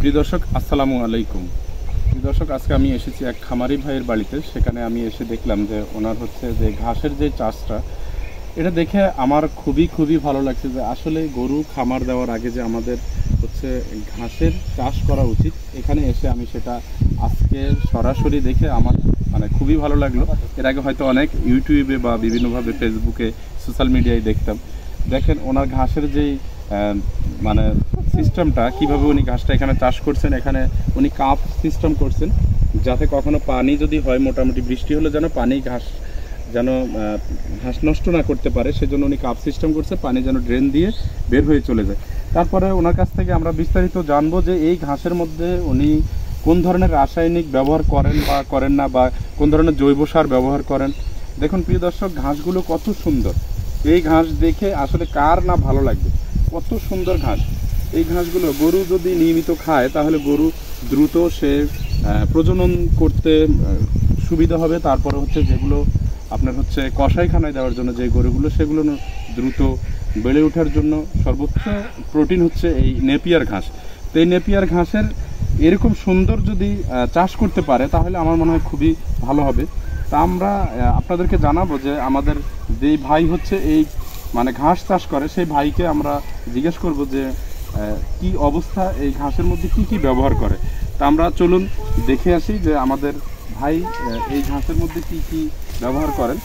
প্রিয় দর্শক আসসালামু আলাইকুম। প্রিয় দর্শক, আজকে আমি এসেছি এক খামারি ভাইয়ের বাড়িতে। সেখানে আমি এসে দেখলাম যে ওনার হচ্ছে যে ঘাসের যে চাষটা, এটা দেখে আমার খুবই ভালো লাগছে যে আসলে গরু খামার দেওয়ার আগে যে আমাদের হচ্ছে ঘাসের চাষ করা উচিত। এখানে এসে আমি সেটা আজকে সরাসরি দেখে আমার খুবই ভালো লাগলো। এর আগে হয়তো অনেক ইউটিউবে বা বিভিন্নভাবে ফেসবুকে সোশ্যাল মিডিয়ায় দেখতাম। দেখেন ওনার ঘাসের যেই সিস্টেমটা, কিভাবে উনি ঘাসটা এখানে চাষ করছেন। এখানে উনি কাপ সিস্টেম করছেন, যাতে কখনো পানি যদি হয়, মোটামুটি বৃষ্টি হলে যেন পানি ঘাস নষ্ট না করতে পারে, সেজন্য উনি কাপ সিস্টেম করছে, পানি যেন ড্রেন দিয়ে বের হয়ে চলে যায়। তারপরে ওনার কাছ থেকে আমরা বিস্তারিত জানবো যে এই ঘাসের মধ্যে উনি কোন ধরনের রাসায়নিক ব্যবহার করেন বা করেন না, বা কোন ধরনের জৈব সার ব্যবহার করেন। দেখুন প্রিয় দর্শক, ঘাসগুলো কত সুন্দর। এই ঘাস দেখে আসলে কার না ভালো লাগবে, কত সুন্দর ঘাস। এই ঘাসগুলো গরু যদি নিয়মিত খায় তাহলে গরু দ্রুত সে প্রজনন করতে সুবিধা হবে। তারপরে হচ্ছে যেগুলো আপনার হচ্ছে কষাইখানায় দেওয়ার জন্য যে গরুগুলো, সেগুলো দ্রুত বেড়ে ওঠার জন্য সর্বোচ্চ প্রোটিন হচ্ছে এই নেপিয়ার ঘাস। তো এই নেপিয়ার ঘাসের এরকম সুন্দর যদি চাষ করতে পারে তাহলে আমার মনে হয় খুবই ভালো হবে। তা আমরা আপনাদেরকে জানাবো যে আমাদের যেই ভাই হচ্ছে এই ঘাস চাষ করে, সেই ভাইকে আমরা জিজ্ঞেস করব যে কি অবস্থা, এই ঘাসের মধ্যে কি ব্যবহার করে। তা আমরা চলুন দেখে আসি যে আমাদের ভাই এই ঘাসের মধ্যে কি ব্যবহার করেন।